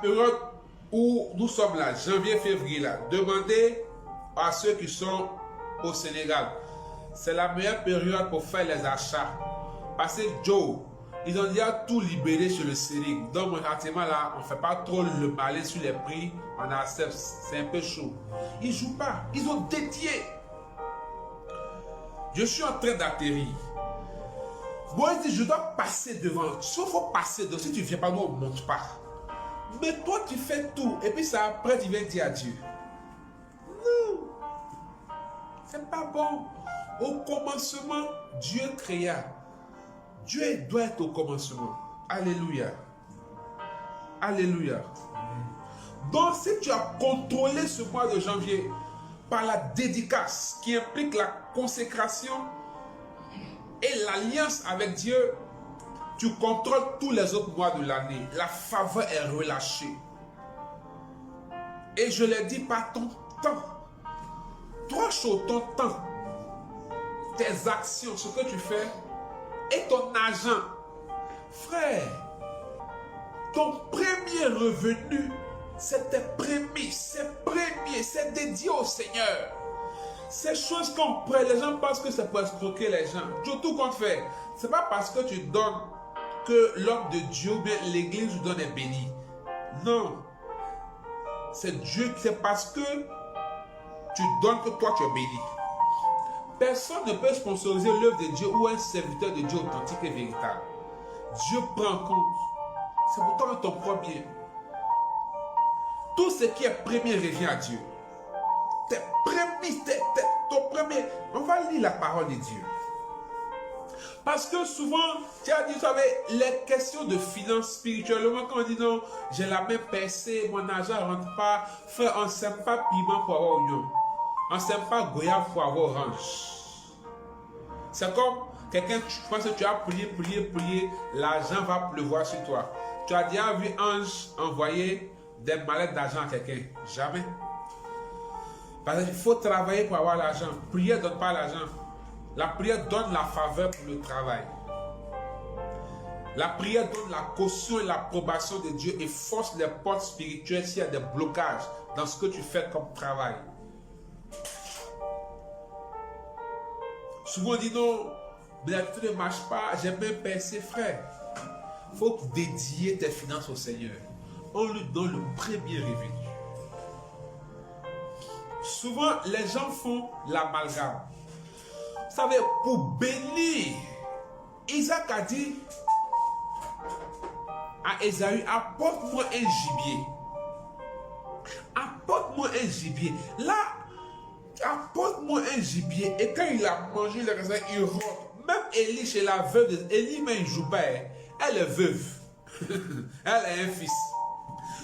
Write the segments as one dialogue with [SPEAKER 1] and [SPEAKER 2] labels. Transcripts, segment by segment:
[SPEAKER 1] période où nous sommes là, janvier, février là, demandez à ceux qui sont au Sénégal. C'est la meilleure période pour faire les achats. Parce que Joe, ils ont déjà tout libéré sur le Sérig. Donc, pratiquement là, on ne fait pas trop le malin sur les prix. On accepte, c'est un peu chaud. Ils ne jouent pas, ils ont dédié. Je suis en train d'atterrir. Moi, il dit, je dois passer devant. Il faut passer devant. Si tu ne viens pas, nous, on ne monte pas. Mais toi, tu fais tout. Et puis, ça, après, tu viens dire adieu. Non. C'est pas bon. Au commencement, Dieu créa. Dieu doit être au commencement. Alléluia. Alléluia. Donc, si tu as contrôlé ce mois de janvier par la dédicace qui implique la consécration et l'alliance avec Dieu, tu contrôles tous les autres mois de l'année. La faveur est relâchée. Et je l'ai dit par ton temps. Trois choses, ton temps, tes actions, ce que tu fais, et ton argent. Frère, ton premier revenu, c'est tes prémices, c'est dédié au Seigneur. Ces choses qu'on prend, les gens pensent que c'est pour escroquer les gens. Tout qu'on fait, c'est pas parce que tu donnes que l'homme de Dieu, ou bien l'église vous donne est béni. Non. C'est Dieu, c'est parce que tu donnes que toi tu es béni. Personne ne peut sponsoriser l'œuvre de Dieu ou un serviteur de Dieu authentique et véritable. Dieu prend en compte. C'est pourtant ton premier. Tout ce qui est premier revient à Dieu. Tes prémices, ton premier. On va lire la parole de Dieu. Parce que souvent, tu as dit, vous savez, les questions de finances spirituellement, quand on dit non, j'ai la main percée, mon argent ne rentre pas, frère, on ne sème pas piment pour avoir oignon. On ne sème pas goyave pour avoir orange. C'est comme quelqu'un, tu penses que tu as prié, l'argent va pleuvoir sur toi. Tu as déjà vu ange envoyer des mallettes d'argent à quelqu'un? Jamais. Parce qu'il faut travailler pour avoir l'argent. Prière ne donne pas l'argent. La prière donne la faveur pour le travail. La prière donne la caution et l'approbation de Dieu et force les portes spirituelles s'il y a des blocages dans ce que tu fais comme travail. Souvent on dit non, mais tout ne marche pas, j'ai même percé, frère. Il faut dédier tes finances au Seigneur. On lui donne le premier revenu. Souvent, les gens font l'amalgame. Vous savez, pour bénir, Isaac a dit à Ésaü, apporte-moi un gibier. Apporte-moi un gibier. Là, apporte-moi un gibier. Et quand il a mangé le raisin, il rentre. Même Élie, chez la veuve, Élie même ne joue pas. Elle est veuve. Elle a un fils.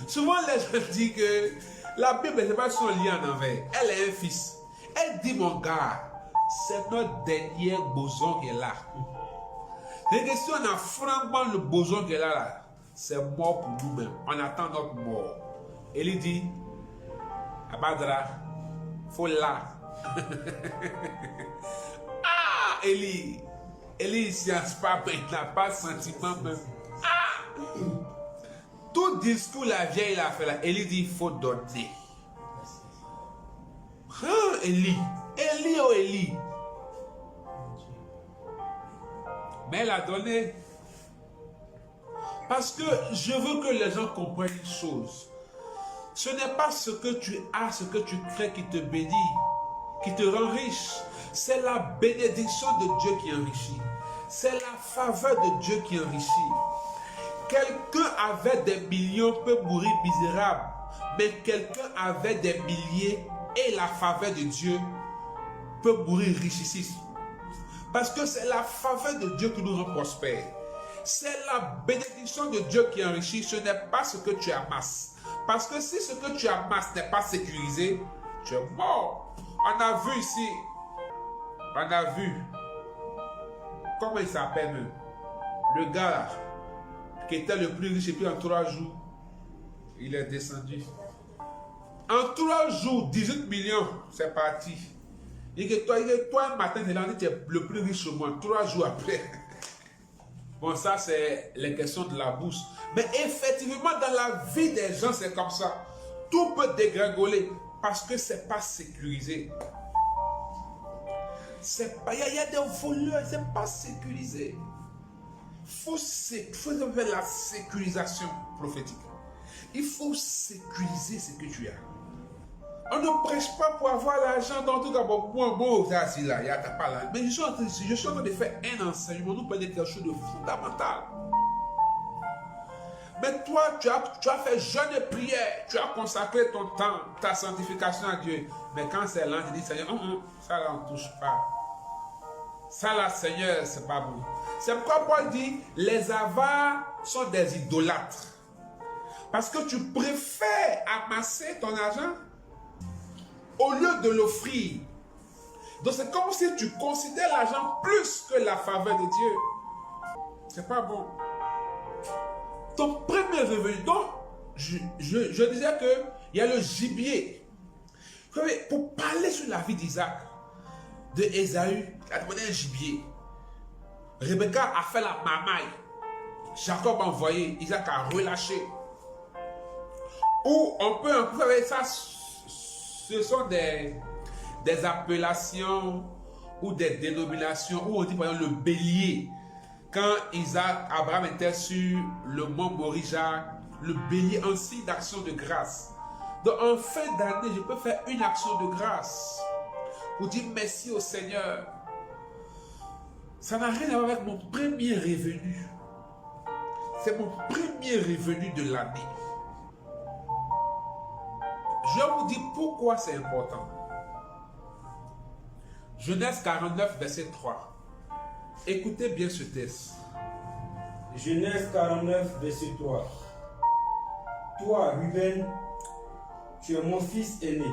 [SPEAKER 1] Souvent, les gens disent que la Bible n'est pas son lien en envers. Elle a un fils. Elle dit, mon gars, c'est notre dernier boson qui est là. C'est que si on a franchement le boson qui est là, c'est mort pour nous-mêmes. On attend notre mort. Élie dit, Abadra, faut là. Ah, Élie, il ne science pas, il n'a pas de sentiment même. Ah! Tout discours la vieille a fait là, Élie dit, il faut donner. Ah, Élie, oh Élie. Mais elle a donné. Parce que je veux que les gens comprennent une chose. Ce n'est pas ce que tu as, ce que tu crées qui te bénit, qui te rend riche. C'est la bénédiction de Dieu qui enrichit. C'est la faveur de Dieu qui enrichit. Quelqu'un avec des millions peut mourir misérable, mais quelqu'un avec des milliers et la faveur de Dieu peut mourir richissime. Parce que c'est la faveur de Dieu qui nous rend prospères. C'est la bénédiction de Dieu qui enrichit, ce n'est pas ce que tu amasses. Parce que si ce que tu amasses n'est pas sécurisé, tu es mort. On a vu ici, comment il s'appelle, le gars là, qui était le plus riche, et puis en 3 jours, il est descendu. En 3 jours, 18 millions, c'est parti. Et que toi un matin, tu es le plus riche au monde. 3 jours après, Bon, ça, c'est les questions de la bourse. Mais effectivement, dans la vie des gens, c'est comme ça. Tout peut dégringoler parce que ce n'est pas sécurisé. Il y a des voleurs, ce n'est pas sécurisé. Il faut faire la sécurisation prophétique. Il faut sécuriser ce que tu as. On ne prêche pas pour avoir l'argent dans tout cas. Bon, ça, c'est là, il y a pas là. Mais je suis en train de faire un enseignement, nous parler de quelque chose de fondamental. Mais toi, tu as fait jeûne et prière, tu as consacré ton temps, ta sanctification à Dieu. Mais quand c'est là, tu dis, Seigneur, ça là, on ne touche pas. Ça là, Seigneur, c'est pas bon. C'est pourquoi Paul dit, les avares sont des idolâtres. Parce que tu préfères amasser ton argent au lieu de l'offrir. Donc c'est comme si tu considères l'argent plus que la faveur de Dieu. C'est pas bon. Ton premier revenu, donc je disais qu'il y a le gibier. Pour parler sur la vie d'Isaac, de Ésaü, il a demandé un gibier. Rebecca a fait la mamaille. Jacob a envoyé, Isaac a relâché. Ou on peut avec ça, ce sont des appellations ou des dénominations où on dit par exemple le bélier. Quand Abraham était sur le mont Moriah, le bélier en signe d'action de grâce. Donc en fin d'année, je peux faire une action de grâce pour dire merci au Seigneur. Ça n'a rien à voir avec mon premier revenu. C'est mon premier revenu de l'année. Je vais vous dire pourquoi c'est important. Genèse 49, verset 3. Écoutez bien ce texte.
[SPEAKER 2] Genèse 49, verset 3. Toi, Ruben, tu es mon fils aîné.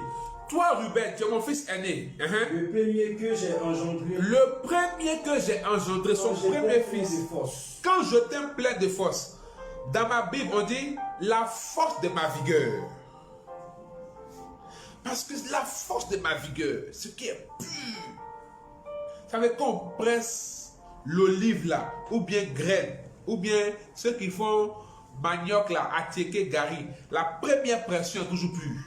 [SPEAKER 1] Toi, Ruben, tu es mon fils aîné.
[SPEAKER 2] Le premier que j'ai engendré.
[SPEAKER 1] Le premier que j'ai engendré, son premier fils. Quand je t'aime plein de force. Dans ma Bible, on dit la force de ma vigueur. Parce que la force de ma vigueur, ce qui est pur. Vous savez, quand on presse l'olive là, ou bien graine, ou bien ceux qui font manioc là, attiéké, gari, la première pression est toujours pure.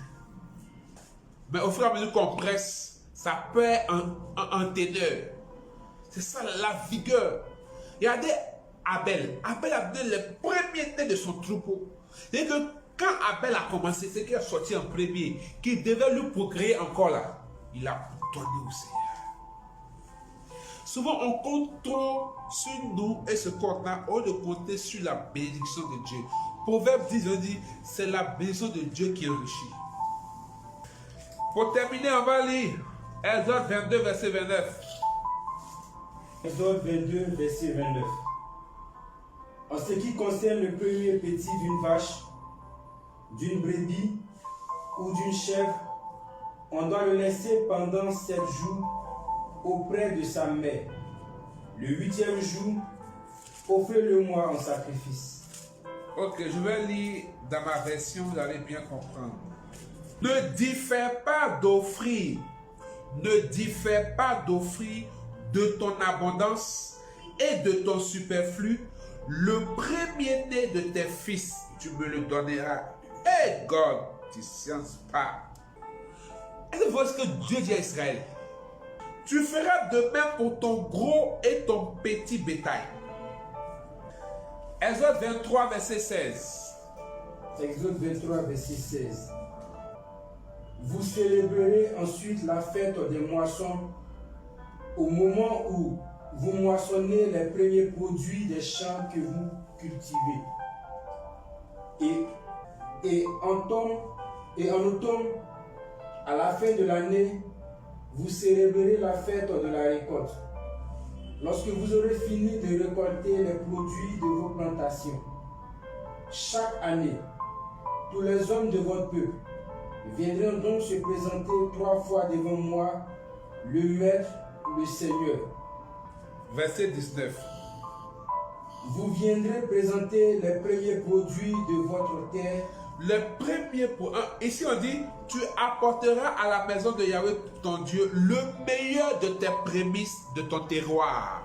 [SPEAKER 1] Mais au fur et à mesure qu'on presse, ça perd en teneur. C'est ça la vigueur. Regardez Abel. Abel a donné le premier né de son troupeau. Et que quand Abel a commencé, c'est qu'il a sorti en premier, qui devait lui procréer encore là, il a donné au Seigneur. Souvent, on compte trop sur nous et ce qu'on-là, au lieu de compter sur la bénédiction de Dieu. Proverbe 10, on dit, c'est la bénédiction de Dieu qui enrichit. Pour terminer, on va lire Exode 22, verset 29.
[SPEAKER 2] Exode 22, verset 29. En ce qui concerne le premier petit d'une vache, d'une brebis ou d'une chèvre, on doit le laisser pendant 7 jours auprès de sa mère. Le 8e jour, offrez-le-moi en sacrifice.
[SPEAKER 1] Ok, je vais lire dans ma version, vous allez bien comprendre. Ne diffère pas d'offrir. Ne diffère pas d'offrir de ton abondance et de ton superflu. Le premier-né de tes fils, tu me le donneras. Et God, tu ne sciences pas. Est-ce que vous voyez ce que Dieu dit à Israël? Tu feras de même pour ton gros et ton petit bétail. Exode 23, verset 16.
[SPEAKER 2] Exode 23, verset 16. Vous célébrerez ensuite la fête des moissons au moment où vous moissonnez les premiers produits des champs que vous cultivez. Et en automne, à la fin de l'année, vous célébrerez la fête de la récolte. Lorsque vous aurez fini de récolter les produits de vos plantations, chaque année, tous les hommes de votre peuple viendront donc se présenter 3 fois devant moi, le Maître, le Seigneur.
[SPEAKER 1] Verset 19.
[SPEAKER 2] Vous viendrez présenter les premiers produits de votre terre.
[SPEAKER 1] Les premiers produits. Ici on dit, tu apporteras à la maison de Yahweh ton Dieu le meilleur de tes prémices de ton terroir.